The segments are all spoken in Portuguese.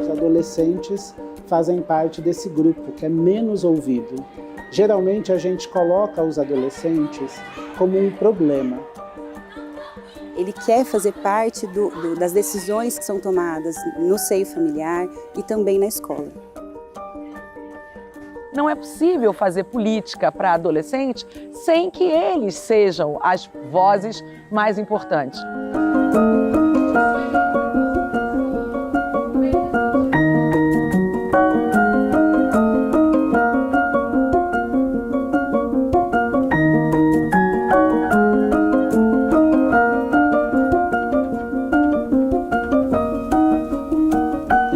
Os adolescentes fazem parte desse grupo que é menos ouvido. Geralmente a gente coloca os adolescentes como um problema. Ele quer fazer parte das decisões que são tomadas no seio familiar e também na escola. Não é possível fazer política para adolescente sem que eles sejam as vozes mais importantes.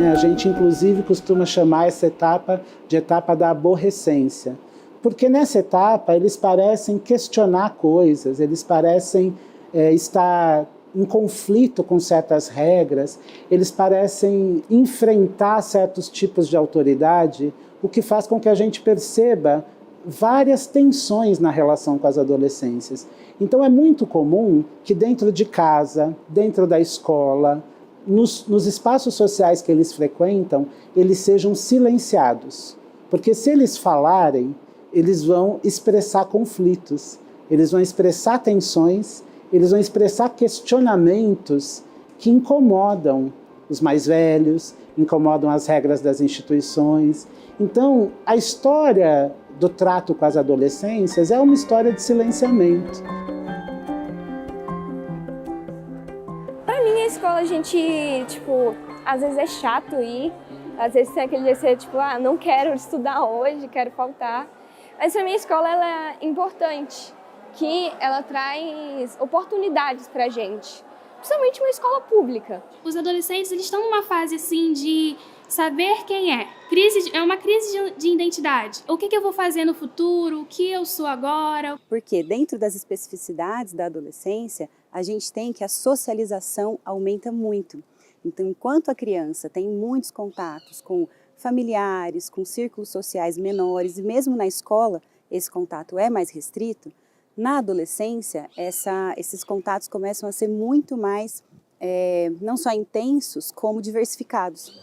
A gente, inclusive, costuma chamar essa etapa de etapa da aborrecência. Porque nessa etapa eles parecem questionar coisas, eles parecem estar em conflito com certas regras, eles parecem enfrentar certos tipos de autoridade, o que faz com que a gente perceba várias tensões na relação com as adolescências. Então é muito comum que dentro de casa, dentro da escola, nos espaços sociais que eles frequentam, eles sejam silenciados. Porque se eles falarem, eles vão expressar conflitos, eles vão expressar tensões, eles vão expressar questionamentos que incomodam os mais velhos, incomodam as regras das instituições. Então, a história do trato com as adolescências é uma história de silenciamento. Na escola a gente, às vezes é chato ir, às vezes tem aquele dia que você, não quero estudar hoje, quero faltar. Mas pra mim a escola ela é importante, que ela traz oportunidades pra gente, principalmente uma escola pública. Os adolescentes, eles estão numa fase assim de saber quem é. É uma crise de identidade. O que eu vou fazer no futuro? O que eu sou agora? Porque dentro das especificidades da adolescência, a gente tem que a socialização aumenta muito. Então, enquanto a criança tem muitos contatos com familiares, com círculos sociais menores, e mesmo na escola esse contato é mais restrito, na adolescência esses contatos começam a ser muito mais, não só intensos, como diversificados.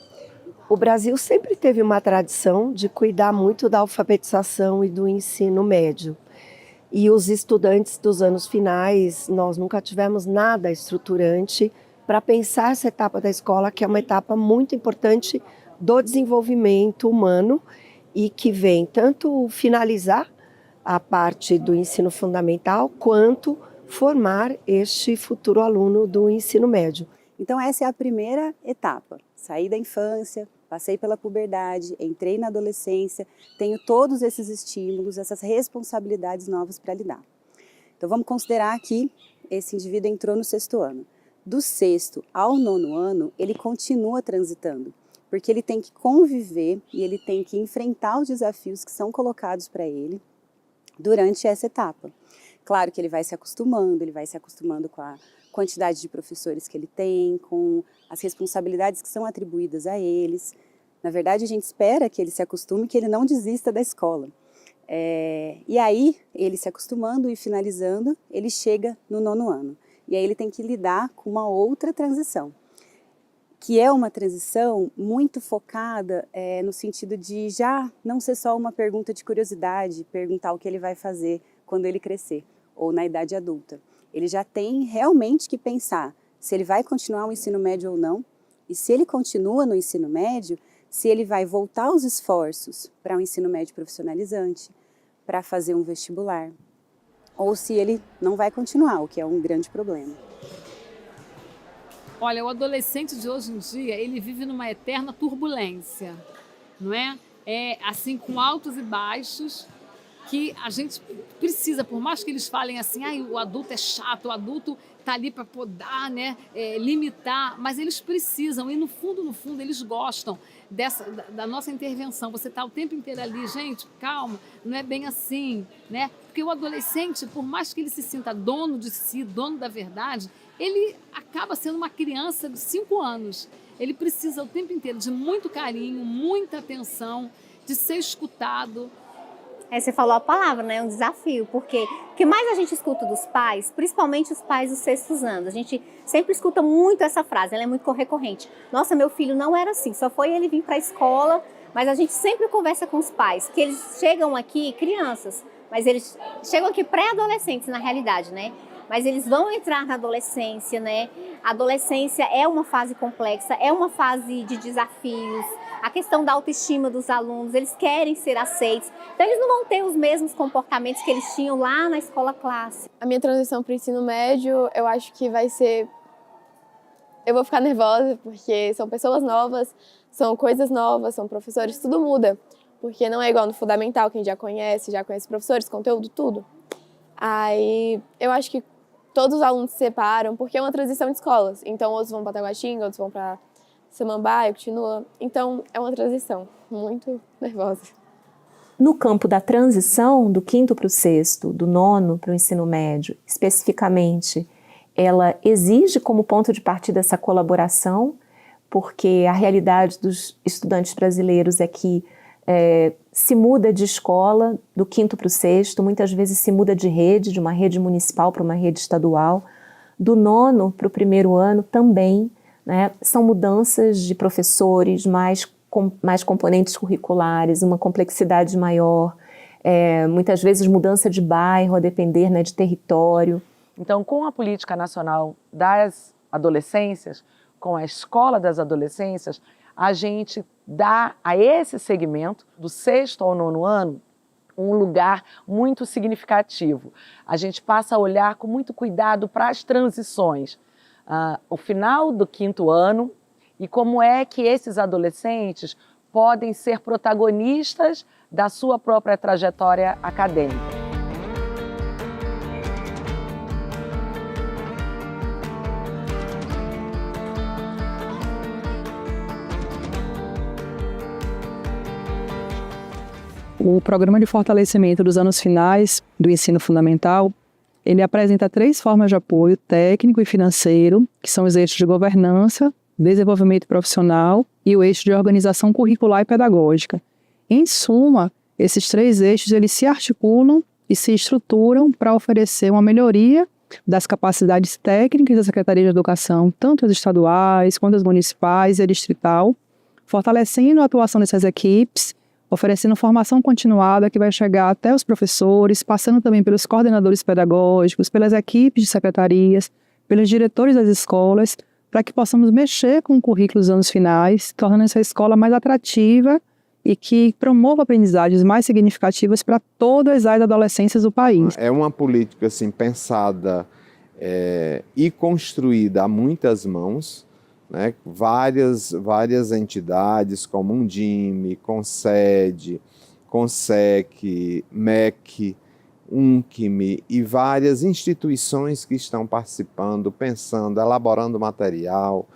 O Brasil sempre teve uma tradição de cuidar muito da alfabetização e do ensino médio. E os estudantes dos anos finais, nós nunca tivemos nada estruturante para pensar essa etapa da escola, que é uma etapa muito importante do desenvolvimento humano e que vem tanto finalizar a parte do ensino fundamental, quanto formar este futuro aluno do ensino médio. Então essa é a primeira etapa, saí da infância, passei pela puberdade, entrei na adolescência, tenho todos esses estímulos, essas responsabilidades novas para lidar. Então vamos considerar que esse indivíduo entrou no 6º ano. Do 6º ao 9º ano, ele continua transitando, porque ele tem que conviver e ele tem que enfrentar os desafios que são colocados para ele durante essa etapa. Claro que ele vai se acostumando com a quantidade de professores que ele tem, com as responsabilidades que são atribuídas a eles. Na verdade, a gente espera que ele se acostume, que ele não desista da escola. E aí, ele se acostumando e finalizando, ele chega no 9º ano. E aí ele tem que lidar com uma outra transição, que é uma transição muito focada no sentido de já não ser só uma pergunta de curiosidade, perguntar o que ele vai fazer quando ele crescer, ou na idade adulta. Ele já tem realmente que pensar se ele vai continuar o ensino médio ou não, e se ele continua no ensino médio, se ele vai voltar os esforços para um ensino médio profissionalizante, para fazer um vestibular, ou se ele não vai continuar, o que é um grande problema. Olha, o adolescente de hoje em dia, ele vive numa eterna turbulência, não é? Assim, com altos e baixos, que a gente precisa, por mais que eles falem assim, o adulto é chato, o adulto está ali para podar, né, limitar, mas eles precisam, e no fundo, eles gostam da nossa intervenção. Você está o tempo inteiro ali, gente, calma, não é bem assim, né? Porque o adolescente, por mais que ele se sinta dono de si, dono da verdade, ele acaba sendo uma criança de 5 anos. Ele precisa o tempo inteiro de muito carinho, muita atenção, de ser escutado. Você falou a palavra, né? É um desafio, porque o que mais a gente escuta dos pais, principalmente os pais dos 6º anos, a gente sempre escuta muito essa frase, ela é muito recorrente. Nossa, meu filho não era assim, só foi ele vir para a escola, mas a gente sempre conversa com os pais, que eles chegam aqui, crianças, mas eles chegam aqui pré-adolescentes na realidade, né? Mas eles vão entrar na adolescência, né? A adolescência é uma fase complexa, é uma fase de desafios, a questão da autoestima dos alunos, eles querem ser aceitos, então eles não vão ter os mesmos comportamentos que eles tinham lá na escola clássica. A minha transição para o ensino médio, eu acho que vai ser... Eu vou ficar nervosa, porque são pessoas novas, são coisas novas, são professores, tudo muda. Porque não é igual no fundamental, quem já conhece professores, conteúdo, tudo. Aí eu acho que todos os alunos se separam, porque é uma transição de escolas. Então, outros vão para Taguatinga, outros vão para Samambaia, continua. Então, é uma transição muito nervosa. No campo da transição, do 5º para o 6º, do 9º para o ensino médio, especificamente, ela exige como ponto de partida essa colaboração, porque a realidade dos estudantes brasileiros é que se muda de escola do 5º para o 6º, muitas vezes se muda de rede, de uma rede municipal para uma rede estadual. Do 9º para o 1º ano também, né, são mudanças de professores, mais componentes curriculares, uma complexidade maior, muitas vezes mudança de bairro, a depender, né, de território. Então, com a Política Nacional das Adolescências, com a Escola das Adolescências, a gente dá a esse segmento, do 6º ao 9º ano, um lugar muito significativo. A gente passa a olhar com muito cuidado para as transições, o final do 5º ano e como é que esses adolescentes podem ser protagonistas da sua própria trajetória acadêmica. O Programa de Fortalecimento dos Anos Finais do Ensino Fundamental, ele apresenta 3 formas de apoio técnico e financeiro, que são os eixos de governança, desenvolvimento profissional e o eixo de organização curricular e pedagógica. Em suma, esses 3 eixos eles se articulam e se estruturam para oferecer uma melhoria das capacidades técnicas da Secretaria de Educação, tanto as estaduais quanto as municipais e a distrital, fortalecendo a atuação dessas equipes, oferecendo formação continuada que vai chegar até os professores, passando também pelos coordenadores pedagógicos, pelas equipes de secretarias, pelos diretores das escolas, para que possamos mexer com o currículo dos anos finais, tornando essa escola mais atrativa e que promova aprendizagens mais significativas para todas as adolescências do país. É uma política assim, pensada e construída a muitas mãos, né? Várias entidades como Undime, Concede, Consec, MEC, UNCME e várias instituições que estão participando, pensando, elaborando material,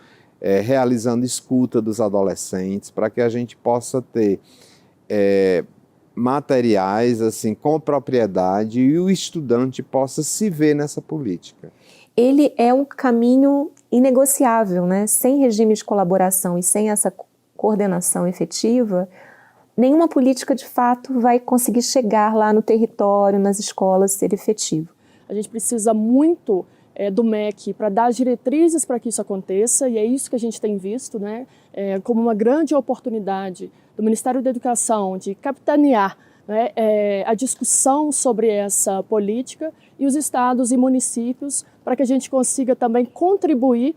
realizando escuta dos adolescentes, para que a gente possa ter materiais assim, com propriedade e o estudante possa se ver nessa política. Ele é um caminho inegociável, né? Sem regime de colaboração e sem essa coordenação efetiva, nenhuma política de fato vai conseguir chegar lá no território, nas escolas, ser efetivo. A gente precisa muito do MEC para dar diretrizes para que isso aconteça, e é isso que a gente tem visto, né? Como uma grande oportunidade do Ministério da Educação de capitanear, né, a discussão sobre essa política e os estados e municípios para que a gente consiga também contribuir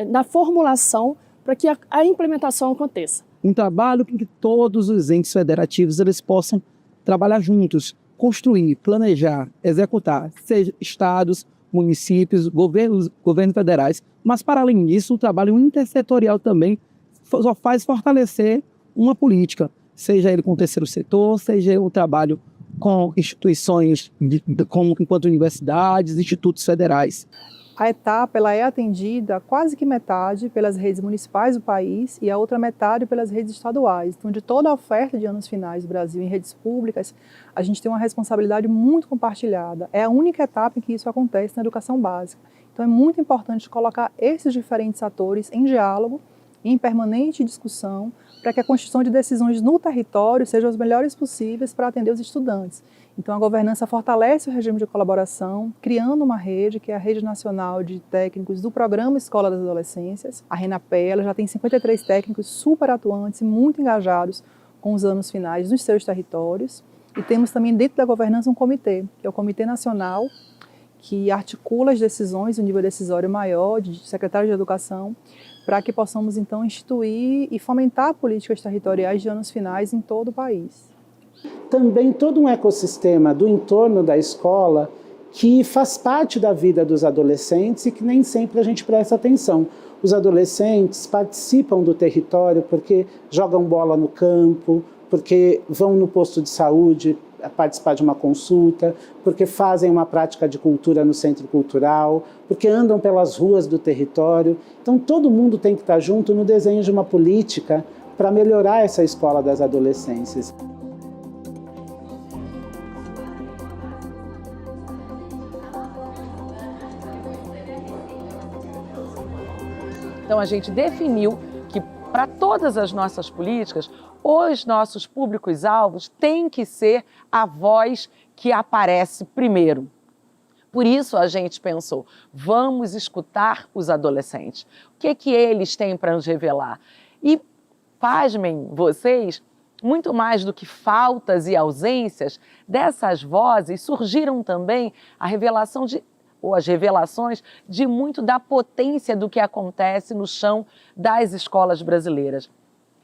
na formulação para que a implementação aconteça. Um trabalho em que todos os entes federativos eles possam trabalhar juntos, construir, planejar, executar, seja estados, municípios, governos federais, mas para além disso o trabalho intersetorial também só faz fortalecer uma política, seja ele com o terceiro setor, seja o trabalho com instituições como enquanto universidades, institutos federais. A etapa ela é atendida quase que metade pelas redes municipais do país e a outra metade pelas redes estaduais. Então, de toda a oferta de anos finais do Brasil em redes públicas, a gente tem uma responsabilidade muito compartilhada. É a única etapa em que isso acontece na educação básica. Então, é muito importante colocar esses diferentes atores em diálogo em permanente discussão para que a construção de decisões no território sejam as melhores possíveis para atender os estudantes. Então, a governança fortalece o regime de colaboração, criando uma rede, que é a Rede Nacional de Técnicos do Programa Escola das Adolescências. A RENAPE, ela já tem 53 técnicos super atuantes e muito engajados com os anos finais nos seus territórios. E temos também dentro da governança um comitê, que é o Comitê Nacional, que articula as decisões, o nível decisório maior, de secretários de educação, para que possamos, então, instituir e fomentar políticas territoriais de anos finais em todo o país. Também todo um ecossistema do entorno da escola que faz parte da vida dos adolescentes e que nem sempre a gente presta atenção. Os adolescentes participam do território porque jogam bola no campo, porque vão no posto de saúde participar de uma consulta, porque fazem uma prática de cultura no centro cultural, porque andam pelas ruas do território. Então todo mundo tem que estar junto no desenho de uma política para melhorar essa escola das adolescências. Então a gente definiu que para todas as nossas políticas, os nossos públicos-alvos têm que ser a voz que aparece primeiro. Por isso a gente pensou, vamos escutar os adolescentes. O que eles têm para nos revelar? E, pasmem vocês, muito mais do que faltas e ausências, dessas vozes surgiram também as revelações de muito da potência do que acontece no chão das escolas brasileiras.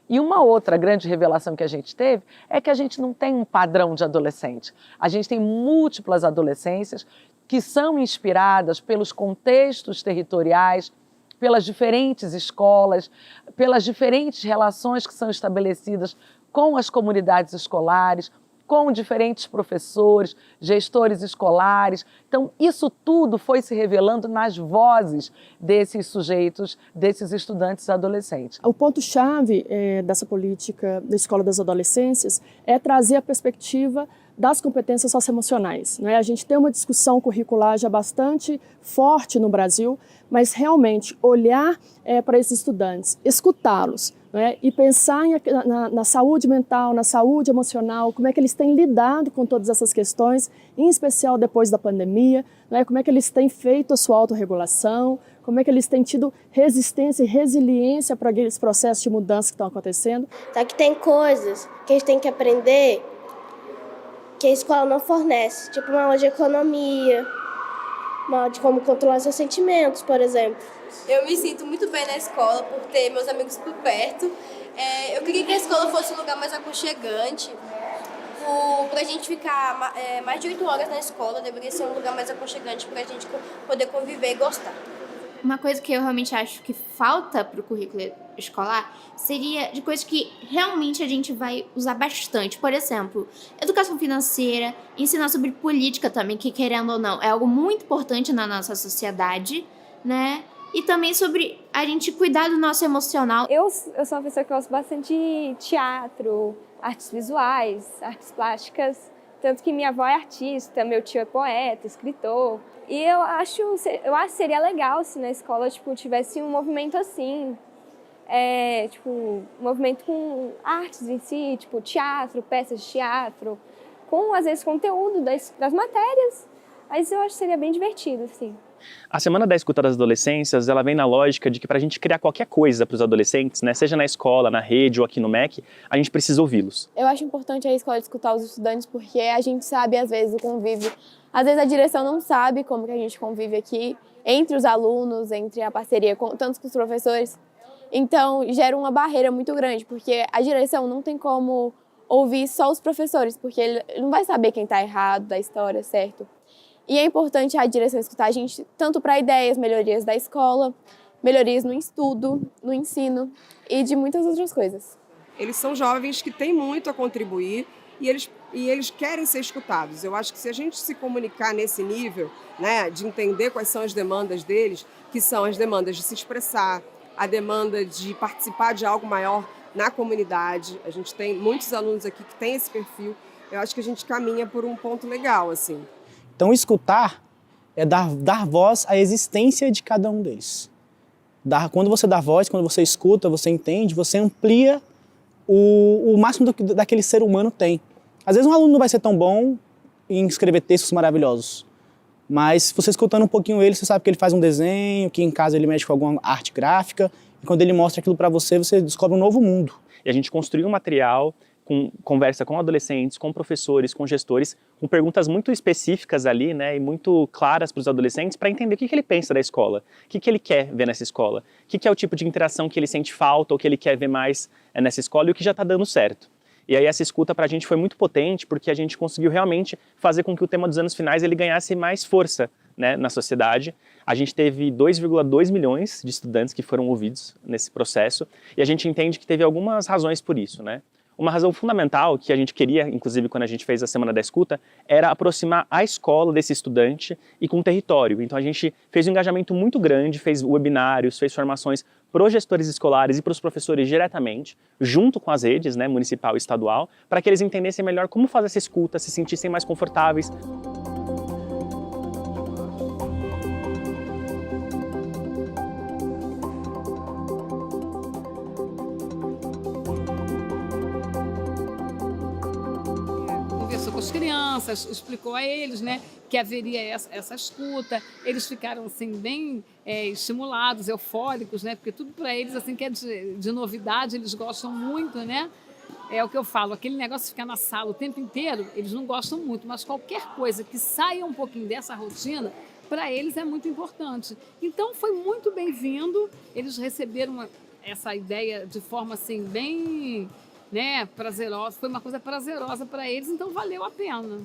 E uma outra grande revelação que a gente teve é que a gente não tem um padrão de adolescente. A gente tem múltiplas adolescências que são inspiradas pelos contextos territoriais, pelas diferentes escolas, pelas diferentes relações que são estabelecidas com as comunidades escolares, com diferentes professores, gestores escolares. Então, isso tudo foi se revelando nas vozes desses sujeitos, desses estudantes adolescentes. O ponto-chave dessa política da Escola das Adolescências é trazer a perspectiva das competências socioemocionais. A gente tem uma discussão curricular já bastante forte no Brasil, mas realmente olhar para esses estudantes, escutá-los, e pensar na saúde mental, na saúde emocional, como é que eles têm lidado com todas essas questões, em especial depois da pandemia, como é que eles têm feito a sua autorregulação, como é que eles têm tido resistência e resiliência para aqueles processos de mudança que estão acontecendo. Só que tem coisas que a gente tem que aprender que a escola não fornece, tipo uma aula de economia, uma aula de como controlar seus sentimentos, por exemplo. Eu me sinto muito bem na escola por ter meus amigos por perto. Eu queria que a escola fosse um lugar mais aconchegante. Para a gente ficar mais de 8 horas na escola, deveria ser um lugar mais aconchegante para a gente poder conviver e gostar. Uma coisa que eu realmente acho que falta para o currículo escolar seria de coisas que realmente a gente vai usar bastante. Por exemplo, educação financeira, ensinar sobre política também, que querendo ou não, é algo muito importante na nossa sociedade, né? E também sobre a gente cuidar do nosso emocional. Eu sou uma pessoa que gosto bastante de teatro, artes visuais, artes plásticas. Tanto que minha avó é artista, meu tio é poeta, escritor. E eu acho que seria legal se na escola tivesse um movimento assim. Um movimento com artes em si, teatro, peças de teatro, com, às vezes, conteúdo das matérias. Mas eu acho que seria bem divertido, assim. A Semana da Escuta das Adolescências, ela vem na lógica de que para a gente criar qualquer coisa para os adolescentes, né, seja na escola, na rede ou aqui no MEC, a gente precisa ouvi-los. Eu acho importante a escola escutar os estudantes porque a gente sabe, às vezes, o convívio. Às vezes a direção não sabe como que a gente convive aqui, entre os alunos, entre a parceria, tanto com os professores. Então, gera uma barreira muito grande, porque a direção não tem como ouvir só os professores, porque ele não vai saber quem está errado da história, certo? E é importante a direção escutar a gente tanto para ideias, melhorias da escola, melhorias no estudo, no ensino e de muitas outras coisas. Eles são jovens que têm muito a contribuir e eles querem ser escutados. Eu acho que se a gente se comunicar nesse nível, né, de entender quais são as demandas deles, que são as demandas de se expressar, a demanda de participar de algo maior na comunidade, a gente tem muitos alunos aqui que têm esse perfil, eu acho que a gente caminha por um ponto legal, assim. Então, escutar é dar voz à existência de cada um deles. Quando você dá voz, quando você escuta, você entende, você amplia o máximo daquele ser humano tem. Às vezes um aluno não vai ser tão bom em escrever textos maravilhosos, mas você escutando um pouquinho ele, você sabe que ele faz um desenho, que em casa ele mexe com alguma arte gráfica, e quando ele mostra aquilo para você, você descobre um novo mundo. E a gente construiu um material, conversa com adolescentes, com professores, com gestores, com perguntas muito específicas ali, né, e muito claras para os adolescentes para entender o que ele pensa da escola, o que ele quer ver nessa escola, o que é o tipo de interação que ele sente falta ou que ele quer ver mais nessa escola e o que já está dando certo. E aí essa escuta para a gente foi muito potente porque a gente conseguiu realmente fazer com que o tema dos anos finais ele ganhasse mais força, né, na sociedade. A gente teve 2,2 milhões de estudantes que foram ouvidos nesse processo e a gente entende que teve algumas razões por isso, né? Uma razão fundamental que a gente queria, inclusive quando a gente fez a Semana da Escuta, era aproximar a escola desse estudante e com o território. Então a gente fez um engajamento muito grande, fez webinários, fez formações para os gestores escolares e para os professores diretamente, junto com as redes, né, municipal e estadual, para que eles entendessem melhor como fazer essa escuta, se sentissem mais confortáveis. Conversou com as crianças, explicou a eles, né, que haveria essa escuta. Eles ficaram assim bem estimulados, eufóricos, né, porque tudo para eles assim que é de novidade, eles gostam muito, né? É o que eu falo, aquele negócio de ficar na sala o tempo inteiro, eles não gostam muito, mas qualquer coisa que saia um pouquinho dessa rotina, para eles é muito importante. Então foi muito bem-vindo, eles receberam essa ideia de forma assim bem, né, prazerosa, foi uma coisa prazerosa para eles, então valeu a pena.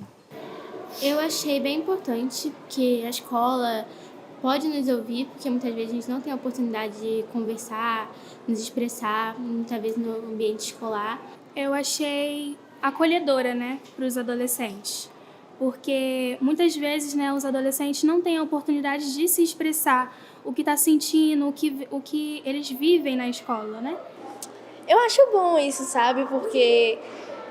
Eu achei bem importante que a escola pode nos ouvir, porque muitas vezes a gente não tem a oportunidade de conversar, nos expressar, muitas vezes no ambiente escolar. Eu achei acolhedora, né, para os adolescentes, porque muitas vezes, né, os adolescentes não têm a oportunidade de se expressar o que está sentindo, o que eles vivem na escola, né? Eu acho bom isso, sabe? Porque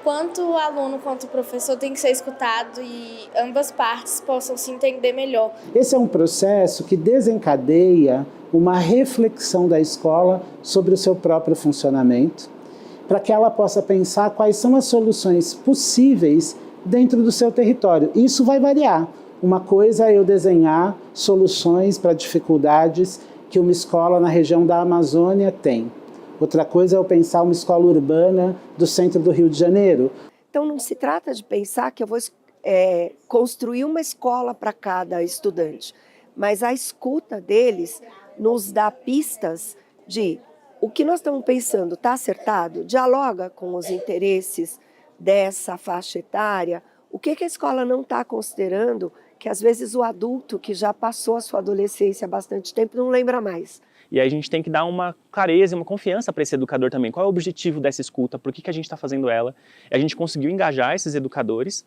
quanto o aluno quanto o professor tem que ser escutado e ambas partes possam se entender melhor. Esse é um processo que desencadeia uma reflexão da escola sobre o seu próprio funcionamento, para que ela possa pensar quais são as soluções possíveis dentro do seu território. Isso vai variar. Uma coisa é eu desenhar soluções para dificuldades que uma escola na região da Amazônia tem. Outra coisa é eu pensar uma escola urbana do centro do Rio de Janeiro. Então não se trata de pensar que eu vou construir uma escola para cada estudante, mas a escuta deles nos dá pistas de o que nós estamos pensando está acertado, dialoga com os interesses dessa faixa etária, o que a escola não está considerando, que às vezes o adulto que já passou a sua adolescência há bastante tempo não lembra mais. E aí a gente tem que dar uma clareza e uma confiança para esse educador também. Qual é o objetivo dessa escuta? Por que a gente está fazendo ela? E a gente conseguiu engajar esses educadores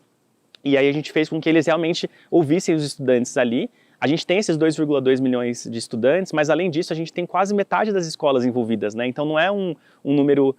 e aí a gente fez com que eles realmente ouvissem os estudantes ali. A gente tem esses 2,2 milhões de estudantes, mas além disso a gente tem quase metade das escolas envolvidas, né? Então não é um número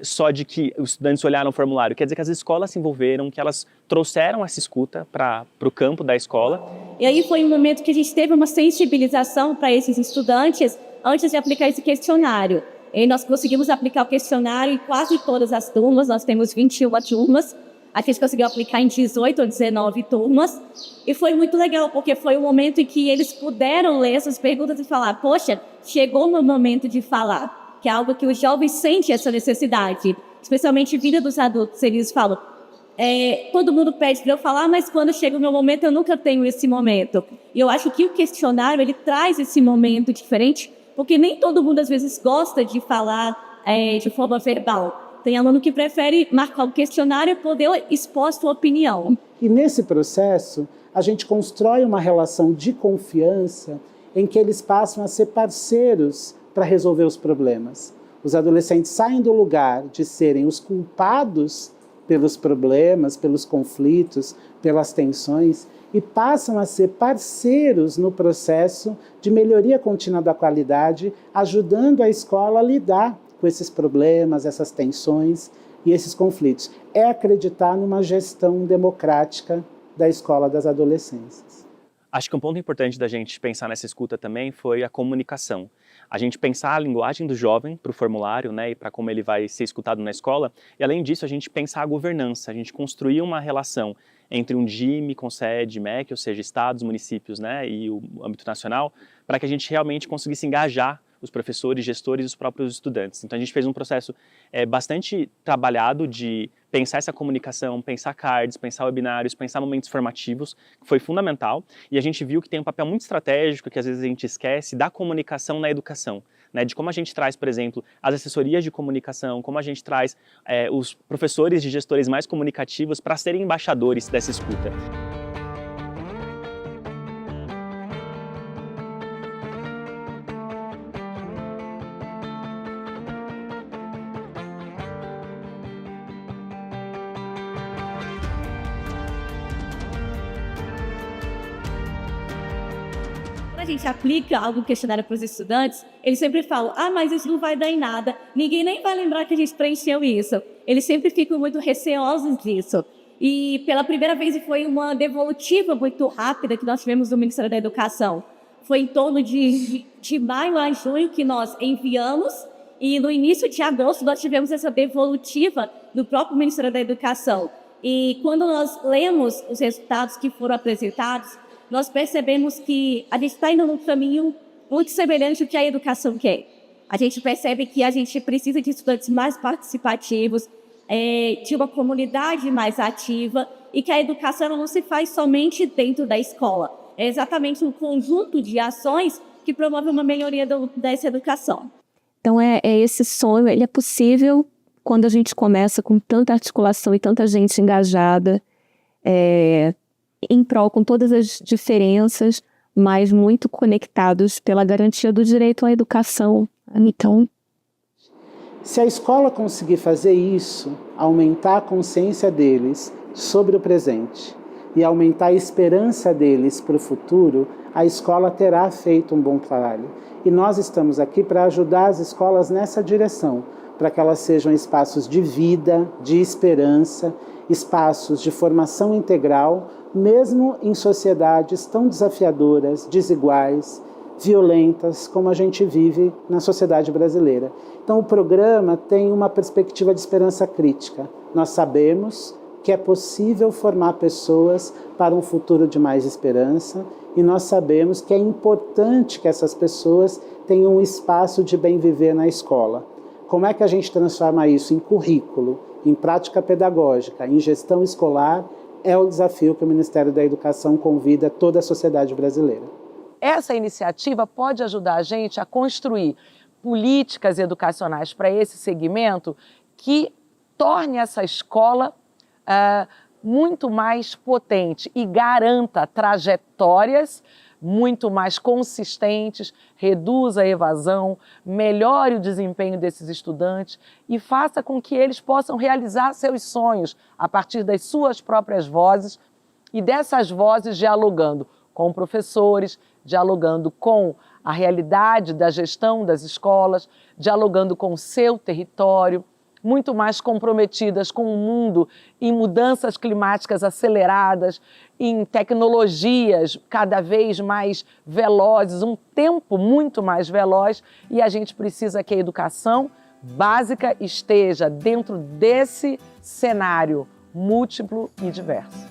só de que os estudantes olharam o formulário, quer dizer que as escolas se envolveram, que elas trouxeram essa escuta para o campo da escola. E aí foi um momento que a gente teve uma sensibilização para esses estudantes antes de aplicar esse questionário. E nós conseguimos aplicar o questionário em quase todas as turmas, nós temos 21 turmas, a gente conseguiu aplicar em 18 ou 19 turmas, e foi muito legal, porque foi um momento em que eles puderam ler essas perguntas e falar, poxa, chegou o meu momento de falar, que é algo que os jovens sentem essa necessidade, especialmente vida dos adultos, eles falam, todo mundo pede para eu falar, mas quando chega o meu momento, eu nunca tenho esse momento. E eu acho que o questionário, ele traz esse momento diferente, porque nem todo mundo, às vezes, gosta de falar de forma verbal. Tem aluno que prefere marcar o questionário e poder expor sua opinião. E nesse processo, a gente constrói uma relação de confiança em que eles passam a ser parceiros para resolver os problemas. Os adolescentes saem do lugar de serem os culpados pelos problemas, pelos conflitos, pelas tensões, e passam a ser parceiros no processo de melhoria contínua da qualidade, ajudando a escola a lidar com esses problemas, essas tensões e esses conflitos. É acreditar numa gestão democrática da escola das adolescências. Acho que um ponto importante da gente pensar nessa escuta também foi a comunicação. a gente pensar a linguagem do jovem para o formulário, né, e para como ele vai ser escutado na escola, e além disso a gente pensar a governança, a gente construir uma relação entre um DIME, CONSED, MEC, ou seja, estados, municípios, né, e o âmbito nacional, para que a gente realmente conseguisse engajar os professores, gestores e os próprios estudantes. Então a gente fez um processo bastante trabalhado de pensar essa comunicação, pensar cards, pensar webinários, pensar momentos formativos, que foi fundamental, e a gente viu que tem um papel muito estratégico, que às vezes a gente esquece, da comunicação na educação, né, de como a gente traz, por exemplo, as assessorias de comunicação, como a gente traz os professores e gestores mais comunicativos para serem embaixadores dessa escuta. Quando a gente aplica algum questionário para os estudantes, eles sempre falam, mas isso não vai dar em nada, ninguém nem vai lembrar que a gente preencheu isso. Eles sempre ficam muito receosos disso. E pela primeira vez foi uma devolutiva muito rápida que nós tivemos do Ministério da Educação. Foi em torno de maio a junho que nós enviamos, e no início de agosto nós tivemos essa devolutiva do próprio Ministério da Educação. E quando nós lemos os resultados que foram apresentados, nós percebemos que a gente está indo num caminho muito semelhante ao que a educação quer. A gente percebe que a gente precisa de estudantes mais participativos, de uma comunidade mais ativa, e que a educação não se faz somente dentro da escola. É exatamente um conjunto de ações que promove uma melhoria dessa educação. Então, esse sonho, ele é possível quando a gente começa com tanta articulação e tanta gente engajada, em prol com todas as diferenças, mas muito conectados pela garantia do direito à educação. Então, se a escola conseguir fazer isso, aumentar a consciência deles sobre o presente e aumentar a esperança deles para o futuro, a escola terá feito um bom trabalho. E nós estamos aqui para ajudar as escolas nessa direção, para que elas sejam espaços de vida, de esperança, espaços de formação integral, mesmo em sociedades tão desafiadoras, desiguais, violentas, como a gente vive na sociedade brasileira. Então o programa tem uma perspectiva de esperança crítica. Nós sabemos que é possível formar pessoas para um futuro de mais esperança, e nós sabemos que é importante que essas pessoas tenham um espaço de bem viver na escola. Como é que a gente transforma isso em currículo, em prática pedagógica, em gestão escolar? É o desafio que o Ministério da Educação convida toda a sociedade brasileira. Essa iniciativa pode ajudar a gente a construir políticas educacionais para esse segmento que torne essa escola muito mais potente e garanta trajetórias muito mais consistentes, reduza a evasão, melhore o desempenho desses estudantes e faça com que eles possam realizar seus sonhos a partir das suas próprias vozes, e dessas vozes dialogando com professores, dialogando com a realidade da gestão das escolas, dialogando com o seu território, muito mais comprometidas com o mundo, em mudanças climáticas aceleradas, em tecnologias cada vez mais velozes, um tempo muito mais veloz, e a gente precisa que a educação básica esteja dentro desse cenário múltiplo e diverso.